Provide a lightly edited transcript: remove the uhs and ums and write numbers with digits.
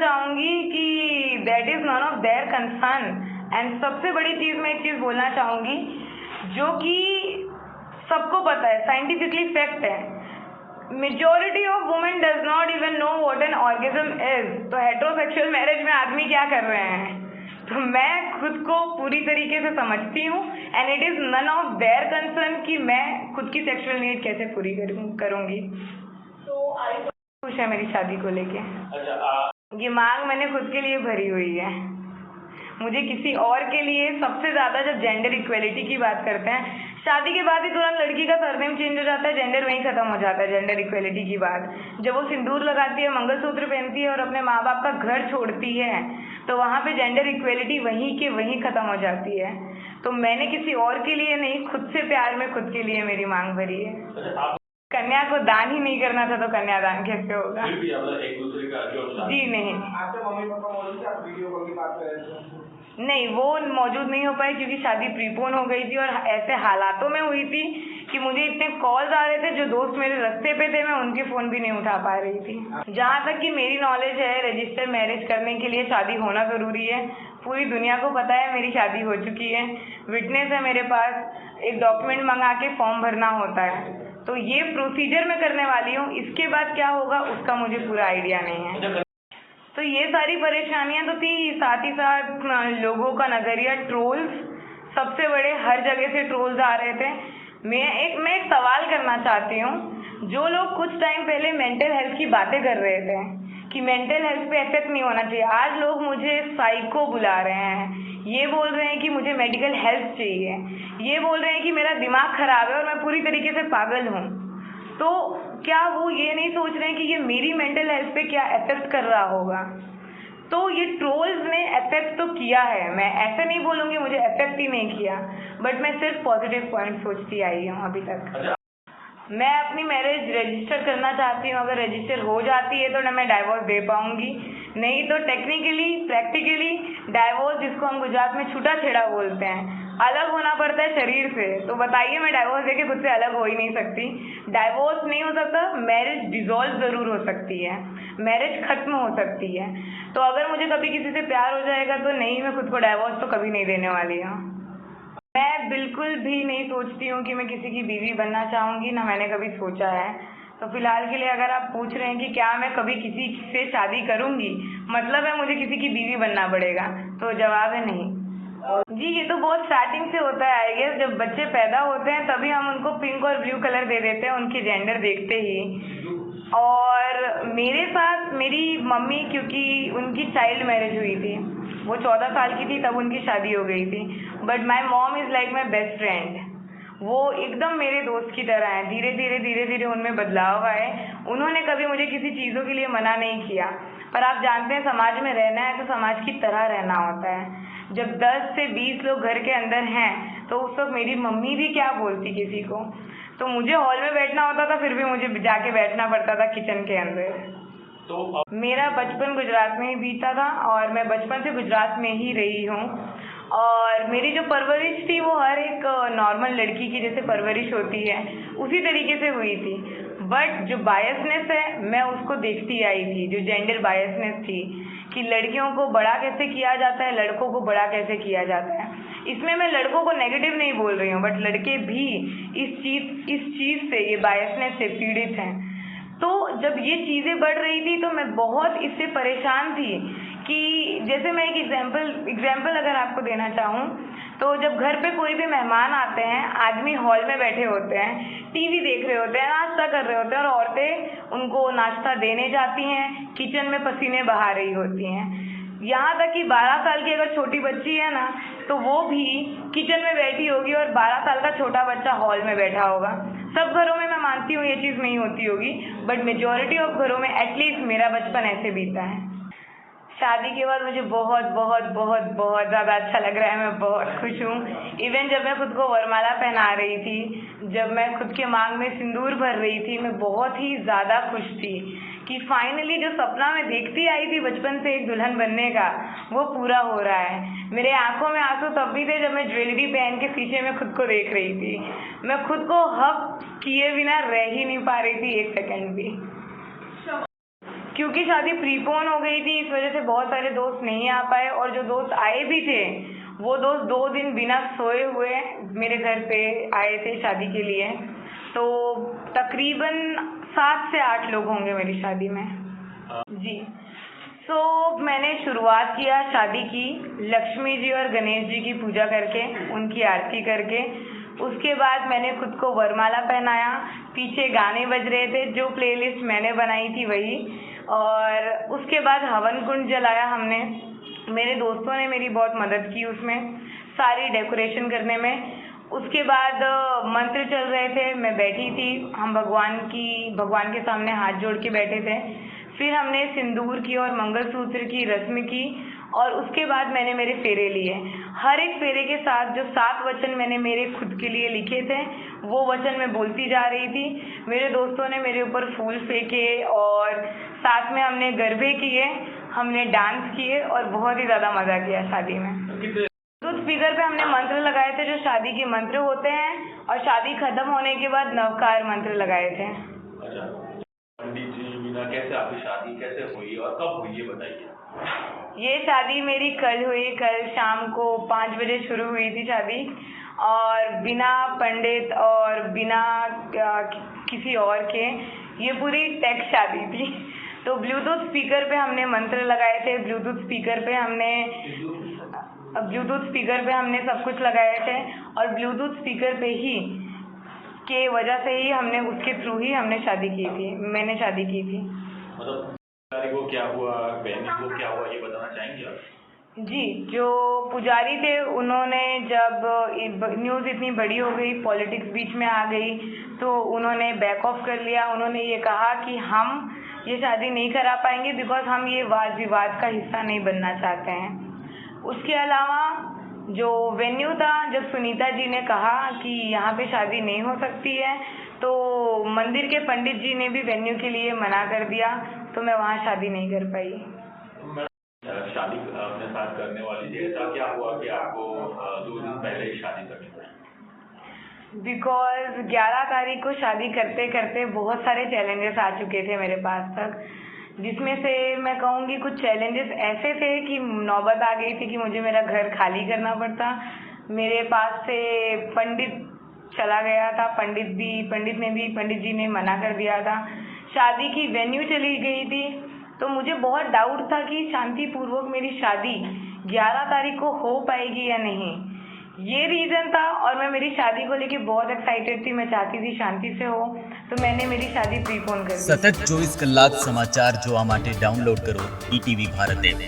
चाहूंगी कि that is none of their concern. And सबसे बड़ी चीज मैं एक चीज बोलना चाहूंगी जो कि सबको पता है, साइंटिफिकली फैक्ट है, majority of women does not even know what an orgasm is. तो हेटेरोसेक्सुअल मैरिज में आदमी क्या कर रहे हैं, तो मैं खुद को पूरी तरीके से समझती हूँ and it is none of their concern कि मैं खुद की सेक्सुअल नीड कैसे पूरी करूंगी। तो खुश है मेरी शादी को लेके। ये मांग मैंने खुद के लिए भरी हुई है। मुझे किसी और के लिए सबसे ज्यादा, जब जेंडर इक्वेलिटी की बात करते हैं, शादी के बाद ही तुरंत लड़की का सरनेम चेंज हो जाता है, जेंडर वहीं खत्म हो जाता है। जेंडर इक्वेलिटी की बात जब वो सिंदूर लगाती है, मंगलसूत्र पहनती है और अपने माँ बाप का घर छोड़ती है, तो वहाँ पे जेंडर इक्वेलिटी वहीं के वहीं खत्म हो जाती है। तो मैंने किसी और के लिए नहीं, खुद से प्यार में खुद के लिए मेरी मांग भरी है। कन्या को दान ही नहीं करना था तो कन्यादान कैसे होगा? एक दूसरे का जी नहीं, आपके मम्मी पापा मौजूद थे, आप वीडियो कॉल की बात कर रहे थे? नहीं, वो मौजूद नहीं हो पाई क्योंकि शादी प्रीपोन हो गई थी और ऐसे हालातों में हुई थी कि मुझे इतने कॉल्स आ रहे थे, जो दोस्त मेरे रास्ते पे थे मैं उनके फोन भी नहीं उठा पा रही थी। जहाँ तक कि मेरी नॉलेज है, रजिस्टर मैरिज करने के लिए शादी होना जरूरी है। पूरी दुनिया को पता है मेरी शादी हो चुकी है, विटनेस है मेरे पास, एक डॉक्यूमेंट मंगा के फॉर्म भरना होता है। तो ये प्रोसीजर मैं करने वाली हूँ, इसके बाद क्या होगा उसका मुझे पूरा आइडिया नहीं है। तो ये सारी परेशानियां तो थी, साथ ही साथ लोगों का नजरिया, ट्रोल्स सबसे बड़े, हर जगह से ट्रोल्स आ रहे थे। मैं एक सवाल करना चाहती हूँ। जो लोग कुछ टाइम पहले मेंटल हेल्थ की बातें कर रहे थे कि मेंटल हेल्थ पे इफेक्ट नहीं होना चाहिए, आज लोग मुझे साइको बुला रहे हैं। ये बोल रहे हैं कि मुझे मेडिकल हेल्प चाहिए, ये बोल रहे हैं कि मेरा दिमाग खराब है और मैं पूरी तरीके से पागल हूँ। तो क्या वो ये नहीं सोच रहे हैं कि ये मेरी मेंटल हेल्थ पे क्या इफेक्ट कर रहा होगा? तो ये ट्रोल्स ने इफेक्ट तो किया है, मैं ऐसे नहीं बोलूँगी मुझे इफेक्ट ही नहीं किया, बट मैं सिर्फ पॉजिटिव पॉइंट सोचती आई हूँ अभी तक। मैं अपनी मैरिज रजिस्टर करना चाहती हूँ। अगर रजिस्टर हो जाती है तो ना मैं डाइवोर्स दे पाऊंगी, नहीं तो टेक्निकली प्रैक्टिकली डाइवोर्स, जिसको हम गुजरात में छूटा छेड़ा बोलते हैं, अलग होना पड़ता है शरीर से। तो बताइए, मैं डाइवोर्स देके खुद से अलग हो ही नहीं सकती। डाइवोर्स नहीं हो सकता, मैरिज डिसॉल्व जरूर हो सकती है, मैरिज खत्म हो सकती है। तो अगर मुझे कभी किसी से प्यार हो जाएगा तो नहीं, मैं खुद को डाइवोर्स तो कभी नहीं देने वाली हूँ। मैं बिल्कुल भी नहीं सोचती हूँ कि मैं किसी की बीवी बनना चाहूँगी, ना मैंने कभी सोचा है। तो फिलहाल के लिए अगर आप पूछ रहे हैं कि क्या मैं कभी किसी से शादी करूँगी, मतलब है मुझे किसी की बीवी बनना पड़ेगा, तो जवाब है नहीं। जी, ये तो बहुत स्टार्टिंग से होता है आई गेस। जब बच्चे पैदा होते हैं तभी हम उनको पिंक और ब्लू कलर दे देते हैं उनकी जेंडर देखते ही। और मेरे साथ मेरी मम्मी, क्योंकि उनकी चाइल्ड मैरिज हुई थी, वो 14 साल की थी तब उनकी शादी हो गई थी, but my mom is like my best friend. वो एकदम मेरे दोस्त की तरह है। धीरे धीरे उनमें बदलाव आए। उन्होंने कभी मुझे किसी चीज़ों के लिए मना नहीं किया। पर आप जानते हैं, समाज में रहना है तो समाज की तरह रहना होता है। जब 10 से 20 लोग घर के अंदर हैं तो उस वक्त मेरी मम्मी भी क्या बोलती किसी को। तो मुझे हॉल में बैठना होता था, फिर भी मुझे जाके बैठना पड़ता था किचन के अंदर। तो मेरा बचपन गुजरात में ही बीता था और मैं बचपन से गुजरात में ही रही हूँ। और मेरी जो परवरिश थी वो हर एक नॉर्मल लड़की की जैसे परवरिश होती है उसी तरीके से हुई थी। बट जो बायसनेस है मैं उसको देखती आई थी, जो जेंडर बायसनेस थी कि लड़कियों को बड़ा कैसे किया जाता है, लड़कों को बड़ा कैसे किया जाता है। इसमें मैं लड़कों को नेगेटिव नहीं बोल रही हूँ, बट लड़के भी इस चीज़ से, ये बायसनेस से पीड़ित हैं। तो जब ये चीज़ें बढ़ रही थी तो मैं बहुत इससे परेशान थी कि जैसे मैं एक एग्जाम्पल अगर आपको देना चाहूँ तो जब घर पे कोई भी मेहमान आते हैं, आदमी हॉल में बैठे होते हैं, टीवी देख रहे होते हैं, नाश्ता कर रहे होते हैं और औरतें उनको नाश्ता देने जाती हैं, किचन में पसीने बहा रही होती हैं। यहाँ तक कि 12 साल की अगर छोटी बच्ची है ना तो वो भी किचन में बैठी होगी और 12 साल का छोटा बच्चा हॉल में बैठा होगा। सब घरों में मैं मानती हूँ ये चीज़ नहीं होती होगी, बट मेजॉरिटी ऑफ घरों में एटलीस्ट मेरा बचपन ऐसे बीता है। शादी के बाद मुझे बहुत बहुत बहुत बहुत ज़्यादा अच्छा लग रहा है, मैं बहुत खुश हूँ। इवन जब मैं खुद को वरमाला पहना रही थी, जब मैं खुद के मांग में सिंदूर भर रही थी, मैं बहुत ही ज़्यादा खुश थी कि फाइनली जो सपना मैं देखती आई थी बचपन से एक दुल्हन बनने का, वो पूरा हो रहा है। मेरे आंखों में आंसू तब भी थे जब मैं ज्वेलरी पहन के शीशे में खुद को देख रही थी। मैं खुद को हक किए बिना रह ही नहीं पा रही थी एक सेकेंड भी, क्योंकि शादी प्रीपोन हो गई थी, इस वजह से बहुत सारे दोस्त नहीं आ पाए, और जो दोस्त आए भी थे वो दोस्त 2 दिन बिना सोए हुए मेरे घर पे आए थे शादी के लिए। तो तकरीबन 7 से 8 लोग होंगे मेरी शादी में जी। सो मैंने शुरुआत किया शादी की लक्ष्मी जी और गणेश जी की पूजा करके, उनकी आरती करके। उसके बाद मैंने खुद को वरमाला पहनाया, पीछे गाने बज रहे थे, जो प्लेलिस्ट मैंने बनाई थी वही। और उसके बाद हवन कुंड जलाया हमने, मेरे दोस्तों ने मेरी बहुत मदद की उसमें, सारी डेकोरेशन करने में। उसके बाद मंत्र चल रहे थे, मैं बैठी थी, हम भगवान के सामने हाथ जोड़ के बैठे थे। फिर हमने सिंदूर की और मंगलसूत्र की रस्म की, और उसके बाद मैंने मेरे फेरे लिए। हर एक फेरे के साथ जो 7 वचन मैंने मेरे खुद के लिए लिखे थे वो वचन मैं बोलती जा रही थी। मेरे दोस्तों ने मेरे ऊपर फूल फेंके, और साथ में हमने गरबे किए, हमने डांस किए, और बहुत ही ज़्यादा मज़ा किया शादी में। तो स्पीकर पे हमने मंत्र लगाए थे जो शादी के मंत्र होते हैं, और शादी खत्म होने के बाद नवकार मंत्र लगाए थे। अच्छा, पंडित जी बिना कैसे आपकी शादी कैसे हुई और कब हुई ये बताइए। ये शादी मेरी कल हुई, कल शाम को 5 बजे शुरू हुई थी शादी, और बिना पंडित और बिना किसी और के ये पूरी टेक शादी थी। तो ब्लूटूथ स्पीकर पे हमने मंत्र लगाए थे, ब्लूटूथ स्पीकर पे हमने सब कुछ लगाए थे, और ब्लूटूथ स्पीकर पे ही के वजह से ही हमने उसके थ्रू ही हमने शादी की थी, मैंने शादी की थी। मतलब को क्या हुआ, बहनी को क्या हुआ, ये बताना चाहेंगे आप? जी, जो पुजारी थे उन्होंने जब न्यूज़ इतनी बड़ी हो गई, पॉलिटिक्स बीच में आ गई, तो उन्होंने बैक ऑफ कर लिया। उन्होंने ये कहा कि हम ये शादी नहीं करा पाएंगे, बिकॉज हम ये वाद विवाद का हिस्सा नहीं बनना चाहते हैं। उसके अलावा जो वेन्यू था, जब सुनीता जी ने कहा कि यहाँ पे शादी नहीं हो सकती है, तो मंदिर के पंडित जी ने भी वेन्यू के लिए मना कर दिया, तो मैं वहाँ शादी नहीं कर पाई। शादी अपने साथ करने वाली थी, ऐसा क्या हुआ कि आपको 2 दिन पहले ही शादी करनी पड़ी? बिकॉज 11 तारीख को शादी करते करते बहुत सारे चैलेंजेस आ चुके थे मेरे पास तक, जिसमें से मैं कहूँगी कुछ चैलेंजेस ऐसे थे कि नौबत आ गई थी कि मुझे मेरा घर खाली करना पड़ता। मेरे पास से पंडित चला गया था, पंडित जी ने मना कर दिया था। शादी की वेन्यू चली गई थी, तो मुझे बहुत डाउट था कि शांतिपूर्वक मेरी शादी 11 तारीख को हो पाएगी या नहीं। ये रीज़न था, और मैं मेरी शादी को लेके बहुत एक्साइटेड थी, मैं चाहती थी शांति से हो, तो मैंने मेरी शादी प्रीपोन कर दी। सतत 24 કલાક સમાચાર જોવા માટે ડાઉનલોડ કરો ETV ભારત એપ।